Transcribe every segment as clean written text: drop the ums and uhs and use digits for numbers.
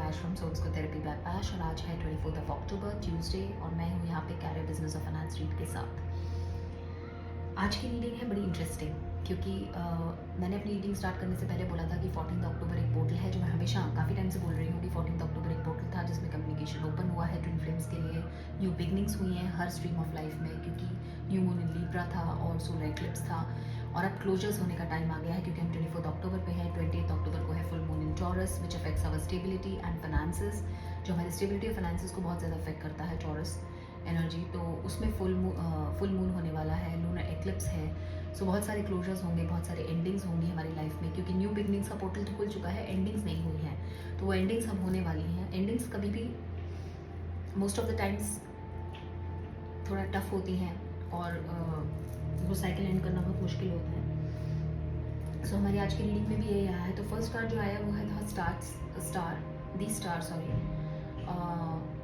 पैश from souls को therapy bye पैश और आज है 24 अक्टूबर ट्यूसडे और मैं हूँ यहाँ पे कैरियर बिजनेस और फाइनेंस रीड के साथ। आज की रीडिंग है बड़ी इंटरेस्टिंग क्योंकि मैंने अपनी रीडिंग स्टार्ट करने से पहले बोला था कि 14 अक्टूबर एक पोर्टल है जो मैं हमेशा काफ़ी टाइम से बोल रही हूँ कि 14 अक्टूबर एक पोर्टल था जिसमें कम्युनिकेशन ओपन हुआ है ट्विन फ्लेम्स के लिए। न्यू बिगनिंग्स हुई हैं हर स्ट्रीम ऑफ लाइफ में क्योंकि न्यू मून इन लीब्रा था और सोलर एक्लिप्स था और अब क्लोजर्स होने का टाइम आ गया है क्योंकि हम 24 अक्टूबर पे है। 28 अक्टूबर को है full moon in Taurus which affects our stability and finances, जो हमारी स्टेबिलिटी और फाइनेंसेस को बहुत ज़्यादा अफेक्ट करता है टॉरस एनर्जी। तो उसमें फुल मून होने वाला है, लूनर एक्लिप्स है। सो बहुत सारे क्लोजर्स होंगे, बहुत सारे एंडिंग्स होंगी हमारी लाइफ में क्योंकि न्यू बिगनिंग्स का पोर्टल तो खुल चुका है, एंडिंग्स नहीं हुई हैं। तो वो एंडिंग्स अब होने वाली हैं। एंडिंग्स कभी भी मोस्ट ऑफ द टाइम्स थोड़ा टफ होती हैं और वो साइकिल एंड करना बहुत मुश्किल होता है। सो हमारी आज की रीडिंग में भी यही आया है। तो फर्स्ट कार्ड जो आया वो है दी स्टार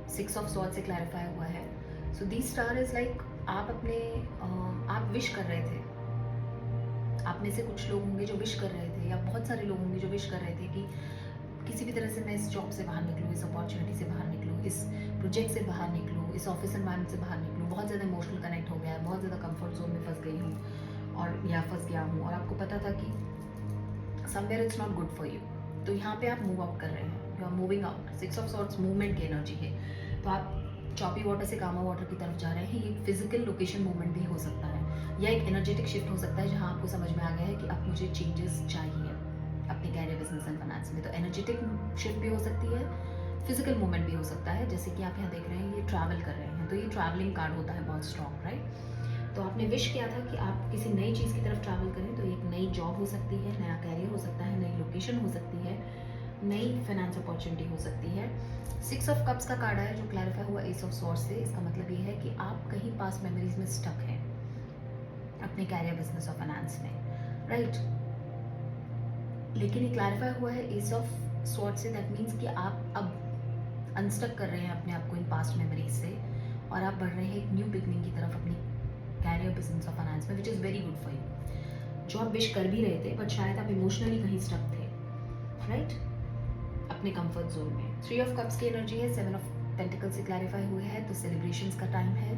6 ऑफ स्वॉर्ड्स से क्लैरिफाई हुआ है। सो दी स्टार इज लाइक आप विश कर रहे थे, आप में से कुछ लोग होंगे जो विश कर रहे थे या बहुत सारे लोग होंगे जो विश कर रहे थे कि किसी भी तरह से मैं इस जॉब से बाहर निकलूँ, इस अपॉर्चुनिटी से बाहर निकलूँ, इस प्रोजेक्ट से बाहर निकलूँ, इस ऑफिस एनवायरनमेंट से बाहर निकलूँ। बहुत ज़्यादा इमोशनल कनेक्ट हो गया है, बहुत ज़्यादा कंफर्ट जोन में फंस गई हूँ और या फंस गया हूँ और आपको पता था कि somewhere it's not good for you. तो यहाँ पे आप मूव आउट कर रहे हैं, you are moving out. 6 of swords movement की एनर्जी है। तो आप चॉपी वाटर से कामा वाटर की तरफ जा रहे हैं। ये फिजिकल लोकेशन मूवमेंट भी हो सकता है या एक एनर्जेटिक शिफ्ट हो सकता है जहाँ आपको समझ में आ गया है कि अब मुझे चेंजेस चाहिए अपने कैरियर बिजनेस एंड फाइनेंस में। तो एनर्जेटिक शिफ्ट भी हो सकती है, फिजिकल मूवमेंट भी हो सकता है। जैसे कि आप यहाँ देख रहे हैं ये ट्रैवल कर रहे हैं, तो ये ट्रैवलिंग कार्ड होता है बहुत स्ट्रॉन्ग, राइट। तो आपने विश किया था कि आप किसी नई चीज़ की तरफ ट्रैवल करें। तो एक नई जॉब हो सकती है, नया कैरियर हो सकता है, नई लोकेशन हो सकती है, नई फाइनेंस अपॉर्चुनिटी हो सकती है। 6 ऑफ कप्स का कार्ड है जो क्लैरिफाई हुआ एस ऑफ स्वॉर्ड्स से। इसका मतलब ये है कि आप कहीं पास मेमोरीज में स्टक हैं अपने कैरियर बिजनेस और फाइनेंस में, राइट। लेकिन ये क्लैरिफाई हुआ है एस ऑफ स्वॉर्ड्स से। दैट मीन्स कि आप अब अनस्टक कर रहे हैं अपने आप को इन पास्ट मेमोरीज से और आप बढ़ रहे हैं एक न्यू बिगनिंग की तरफ अपनी कैरियर बिजनेस और फाइनेंस में, which is very good for you. जो आप विश कर भी रहे थे बट शायद आप इमोशनली कहीं स्टक थे, राइट, अपने कंफर्ट जोन में। 3 ऑफ कप्स की एनर्जी है, 7 ऑफ पेंटिकल से क्लैरिफाई हुए है। तो सेलिब्रेशंस का टाइम है,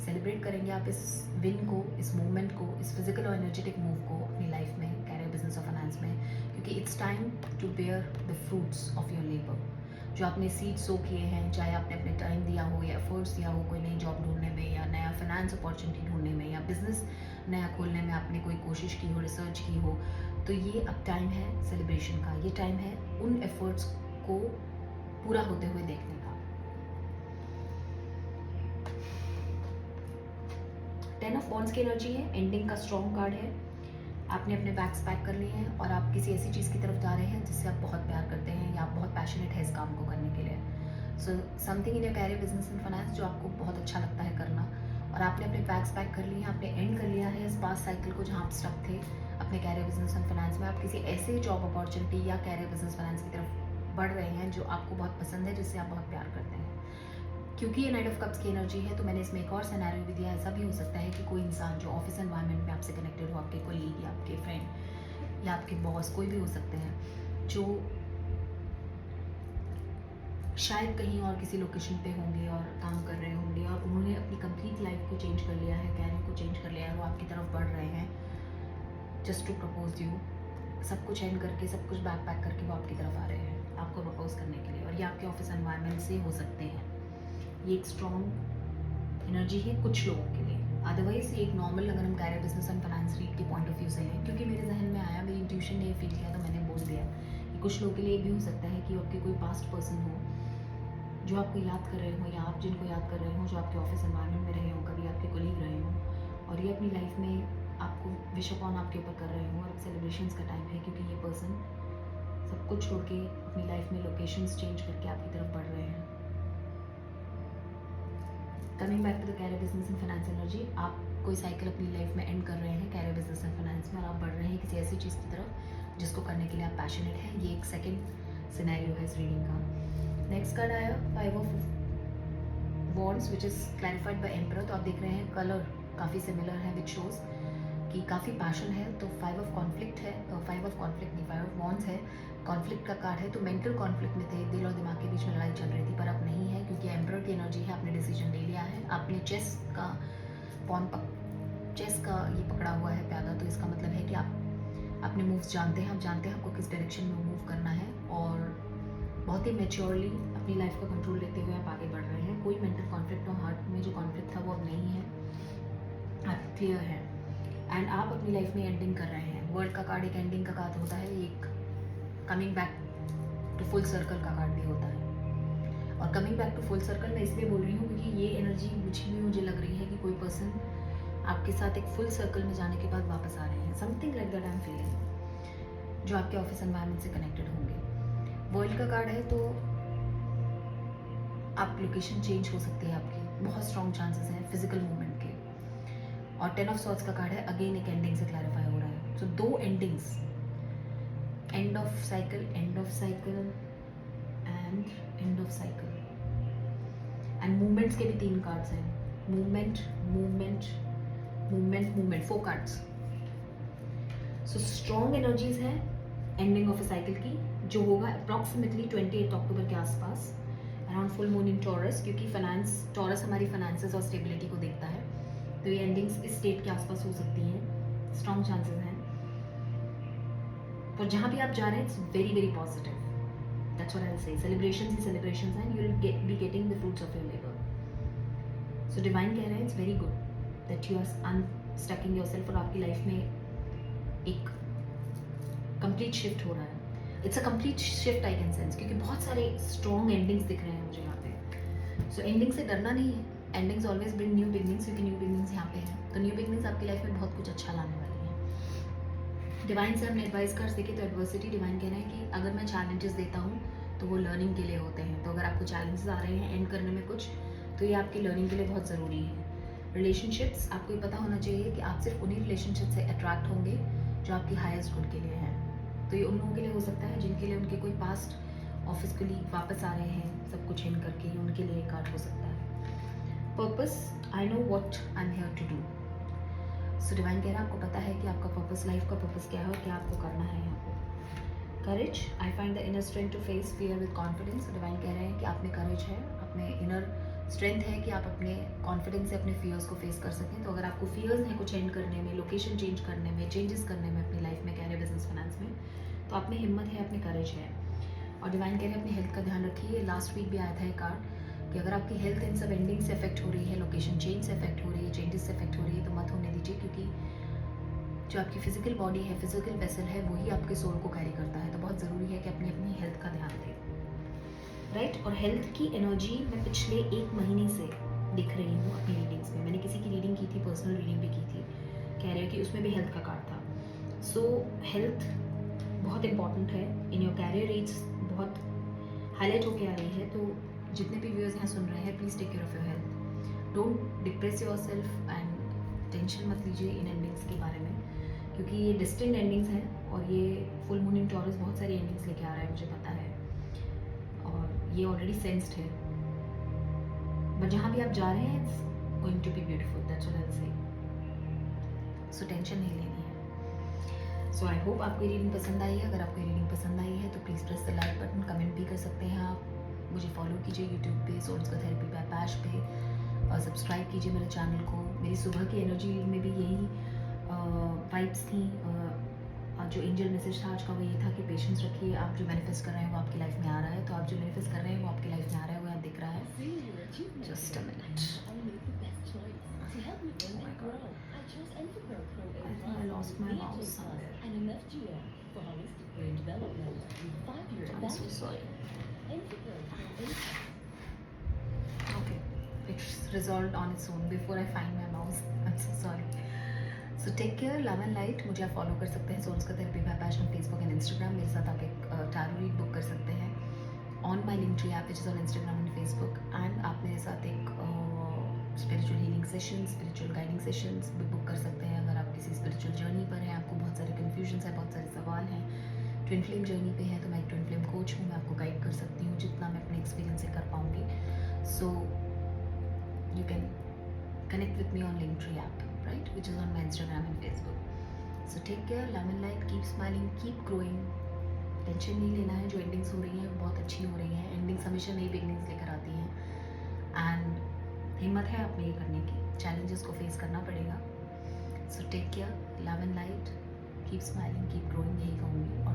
सेलिब्रेट करेंगे आप इस विन को, इस मूवमेंट को, इस फिजिकल और एनर्जेटिक मूव को अपनी लाइफ में, कैरियर बिजनेस और फाइनेंस में, क्योंकि it's time to bear the fruits of your labour. जो आपने सीड सो किए हैं, चाहे आपने अपने टाइम दिया हो या एफर्ट्स दिया हो कोई नई जॉब ढूंढने में या नया फाइनेंस अपॉर्चुनिटी ढूंढने में या बिजनेस नया खोलने में आपने कोई कोशिश की हो, रिसर्च की हो, तो ये अब टाइम है सेलिब्रेशन का। ये टाइम है उन एफर्ट्स को पूरा होते हुए देखने का। 10 ऑफ वॉन्ड्स की एनर्जी है, एंडिंग का स्ट्रॉन्ग कार्ड है। आपने अपने बैग्स पैक कर लिए हैं और आप किसी ऐसी चीज़ की तरफ जा रहे हैं जिससे आप बहुत प्यार करते हैं या आप बहुत पैशनेट है इस काम को करने के लिए। So something in your career business and finance जो आपको बहुत अच्छा लगता है करना, और आपने अपने बैग्स पैक कर लिए हैं, आपने एंड कर लिया है इस पास साइकिल को जहाँ आप स्टक थे अपने कैरियर बिजनेस एंड फाइनेंस में। आप किसी ऐसे जॉब अपॉर्चुनिटी या कैरियर बिजनेस फाइनेंस की तरफ बढ़ रहे हैं जो आपको बहुत पसंद है, जिससे आप बहुत प्यार करते हैं। क्योंकि ये नाइट ऑफ कप्स की एनर्जी है तो मैंने इसमें एक और सिनेरियो भी दिया। ऐसा भी हो सकता है कि कोई इंसान जो ऑफिस एनवायरनमेंट में आपसे कनेक्टेड हो, आपके कोलीग या आपके फ्रेंड या आपके बॉस, कोई भी हो सकते हैं, जो शायद कहीं और किसी लोकेशन पे होंगे और काम कर रहे होंगे और उन्होंने अपनी कंप्लीट लाइफ को चेंज कर लिया है, कैरियर को चेंज कर लिया है, वो आपकी तरफ बढ़ रहे हैं जस्ट टू प्रपोज यू। सब कुछ एंड करके, सब कुछ बैक पैक करके वो आपकी तरफ आ रहे हैं आपको प्रपोज करने के लिए, और ये आपके ऑफिस एनवायरनमेंट से हो सकते हैं। ये एक स्ट्रॉन्ग एनर्जी है कुछ लोगों के लिए। अदरवाइज ये एक नॉर्मल, अगर हम career business and finance read के पॉइंट ऑफ व्यू से हैं, क्योंकि मेरे जहन में आया, मेरी इंट्यूशन ने ये फील किया तो मैंने बोल दिया कि कुछ लोगों के लिए भी हो सकता है कि आपके कोई पास्ट पर्सन हो जो आपको याद कर रहे हो या आप जिनको याद कर रहे हो, जो आपके ऑफिस एनवायरनमेंट में रहे हो, कभी आपके कोलीग रहे हो और ये अपनी लाइफ में आपको विश अपॉन आपके ऊपर कर रहे हो। और अब सेलिब्रेशंस का टाइम है क्योंकि ये पर्सन सब कुछ छोड़ के अपनी लाइफ में लोकेशंस चेंज करके आपकी तरफ बढ़ रहे हैं। Coming back to the career business and finance energy, आप कोई साइकिल अपनी लाइफ में एंड कर रहे हैं कैरियर बिजनेस एंड फाइनेंस में और आप बढ़ रहे हैं किसी ऐसी चीज़ की तरफ जिसको करने के लिए आप पैशनेट हैं। ये एक सेकंड सिनेरियो है इस रीडिंग का। नेक्स्ट कार्ड आया 5 of wands which is clarified by emperor. तो आप देख रहे हैं कलर काफ़ी सिमिलर है, विच शोज कि काफ़ी पैशन है, तो 5 ऑफ कॉन्फ्लिक्ट है, 5 ऑफ कॉन्फ्लिक्ट नहीं, 5 ऑफ वॉन्ड्स है, कॉन्फ्लिक्ट का कार्ड है। तो मेंटल कॉन्फ्लिक्ट में थे, दिल और दिमाग के बीच में लड़ाई चल रही थी, पर अब नहीं है क्योंकि एम्परर की एनर्जी है, आपने डिसीजन ले लिया है, आपने चेस का ये पकड़ा हुआ है प्यादा। तो इसका मतलब है कि आप अपने मूव्स जानते हैं, आप जानते हैं आपको किस डायरेक्शन में मूव करना है, और बहुत ही मैच्योरली अपनी लाइफ का कंट्रोल लेते हुए आप आगे बढ़ रहे हैं। कोई मेंटल कॉन्फ्लिक्ट और हार्ट में जो कॉन्फ्लिक्ट था वो अब नहीं है, आप क्लियर है, एंड आप अपनी लाइफ में एंडिंग कर रहे हैं। वर्ल्ड का कार्ड एक एंडिंग का कार्ड होता है, एक coming back to full circle का कार्ड भी होता है। और coming back to full circle मैं इसलिए बोल रही हूँ क्योंकि ये एनर्जी मुझे लग रही है कि कोई पर्सन आपके साथ एक फुल सर्कल में जाने के बाद वापस आ रहे हैं, something like that I am feeling, जो आपके ऑफिस एनवायरनमेंट से कनेक्टेड होंगे। वर्ल्ड का कार्ड है तो आप लोकेशन चेंज हो सकती है आपकी, बहुत स्ट्रॉन्ग चांसेस हैं फिजिकल मूवमेंट के। और 10 ऑफ सॉर्ड्स का कार्ड है, अगेन एक एंडिंग से क्लैरिफाई हो रहा है। सो 2 endings, end of cycle and end of cycle, and movements के भी 3 कार्ड्स हैं, movement 4 cards. So strong energies है एंडिंग ऑफ अ साइकिल की, जो होगा अप्रॉक्सीमेटली 28 अक्टूबर के आसपास, around full moon in taurus, क्योंकि टॉरस हमारी फाइनेंसेस और स्टेबिलिटी को देखता है। तो ये एंडिंग्स इस डेट के आसपास हो सकती हैं, स्ट्रॉन्ग चांसेस हैं। और जहाँ भी आप जा रहे हैं it's very very positive, that's what I will say. Celebrations ही सेलिब्रेशंस हैं, you will be getting the fruits of your labour. So divine कह रहे हैं it's very good that you are unsticking yourself, और आपकी लाइफ में एक complete shift हो रहा है। It's a complete shift I can sense, क्योंकि बहुत सारे स्ट्रॉन्ग एंडिंग्स दिख रहे हैं मुझे यहाँ पे। सो एंडिंग से डरना नहीं है, endings always bring new beginnings, क्योंकि न्यू बिगनिंग्स यहाँ पे हैं। तो न्यू बिगनिंग्स आपकी लाइफ में बहुत कुछ अच्छा लाने वाली है। डिवाइन से हमने एडवाइस कार्ड्स देखे तो एडवर्सिटी, डिवाइन कह रहे हैं कि अगर मैं चैलेंजेस देता हूँ तो वो लर्निंग के लिए होते हैं। तो अगर आपको चैलेंजेस आ रहे हैं एंड करने में कुछ, तो ये आपकी लर्निंग के लिए बहुत ज़रूरी है। रिलेशनशिप्स, आपको ये पता होना चाहिए कि आप सिर्फ उन्हीं रिलेशनशिप से अट्रैक्ट होंगे जो आपकी हाईएस्ट गुड के लिए हैं। तो ये उन लोगों के लिए हो सकता है जिनके लिए उनके कोई पास्ट ऑफिस कलीग वापस आ रहे हैं सब कुछ इन करके, उनके लिए कार्ड हो सकता है। Purpose, I know what I am here to do. So divine कह रहा है आपको पता है कि आपका पर्पस, लाइफ का पर्पस क्या है और क्या आपको करना है यहाँ पे। Courage, I find the inner strength to face fear with confidence. Divine कह रहे हैं कि आप में करेज है, अपने इनर स्ट्रेंथ है कि आप अपने कॉन्फिडेंस से अपने फियर्स को फेस कर सकें। तो अगर आपको फियर्स हैं कुछ एंड करने में, लोकेशन चेंज करने में, चेंजेस करने में अपनी लाइफ में, कैरियर, बिजनेस, फाइनेंस में, तो आप में हिम्मत है, अपनी करेज है। और डिवाइन कह रहे हैं अपनी हेल्थ का ध्यान रखिए। लास्ट वीक भी आया था ये कार्ड कि अगर आपकी हेल्थ इन सब एंडिंग से अफेक्ट हो रही है, लोकेशन चेंज से अफेक्ट हो रही है, चेंजेस से अफेक्ट हो रही है, तो मत होने दीजिए, क्योंकि जो आपकी फिजिकल बॉडी है, फिजिकल वेसल है, वही आपके सोल को कैरी करता है। तो बहुत ज़रूरी है कि अपनी हेल्थ का ध्यान दें, राइट। और हेल्थ की एनर्जी मैं पिछले 1 महीने से दिख रही हूँ अपनी रीडिंग्स में। मैंने किसी की रीडिंग की थी, पर्सनल रीडिंग भी की थी, कह रहे हैं कि उसमें भी हेल्थ का कार्ड था। सो हेल्थ बहुत इंपॉर्टेंट है। इन योर कैरियर एड्स बहुत हाईलाइट होके आ रही है। तो जितने भी व्यूअर्स यहाँ सुन रहे हैं, please take care of your health, don't depress your self and tension मत लीजिए इन एंडिंग्स के बारे में, क्योंकि ये डिस्टिंक्ट एंडिंग्स हैं और ये फुल मून इन टॉरस बहुत सारी एंडिंग्स लेके आ रहा है, मुझे पता है, और ये ऑलरेडी सेंस्ड है। बट जहाँ भी आप जा रहे हैं it's going to be beautiful, that's what I will say. So tension नहीं लेनी है। सो आई होप आपको ये रीडिंग पसंद आई है। अगर आपको ये रीडिंग पसंद आई है तो please press the like button, comment भी कर सकते हैं आप, मुझे फॉलो कीजिए यूट्यूब पे, सोल्स का थेरेपी बाय पैश पे, और सब्सक्राइब कीजिए मेरे चैनल को। मेरी सुबह की एनर्जी में भी यही वाइब्स थी। जो एंजल मैसेज था आज का वो ये था कि पेशेंस रखिए, आप जो मैनिफेस्ट कर रहे हैं वो आपकी लाइफ में आ रहा है। तो आप जो मैनिफेस्ट कर रहे हैं वो आपकी लाइफ में आ रहा है, वो आप दिख रहा है। Just a minute, I lost my mouse somewhere. I'm so sorry. Okay, it's resolved on its own before I find my mouse. I'm so sorry. So take care, love and light. मुझे आप follow कर सकते हैं souls का therapy bye passion, Facebook and Instagram. मेरे साथ आप एक टैरो रीड बुक कर सकते हैं on my link tree app which is on Instagram and Facebook. And आप मेरे साथ एक spiritual healing session, spiritual guiding sessions भी बुक कर सकते हैं अगर आप किसी स्पिरिचुअल जर्नी पर हैं, आपको बहुत सारे कन्फ्यूजन्स हैं, बहुत सारे सवाल हैं, ट्विन फ्लेम जर्नी पे हैं। तो मैं एक ट्विन फ्लेम कोच हूँ, मैं आपको गाइड कर सकती हूँ जितना मैं अपने एक्सपीरियंस से कर पाऊँगी। So you can connect with me on link tree app. right? Which is on my Instagram and Facebook. So take care, love and light, keep smiling, keep growing. Tension नहीं लेना है, जो एंडिंग्स हो रही हैं बहुत अच्छी हो रही हैं, एंडिंग्स हमेशा नई बिगनिंग्स लेकर आती हैं एंड हिम्मत है आप में ये करने की, चैलेंजेस को फेस करना पड़ेगा. So take care, love and light, keep smiling, keep growing, यही कहूँगी. और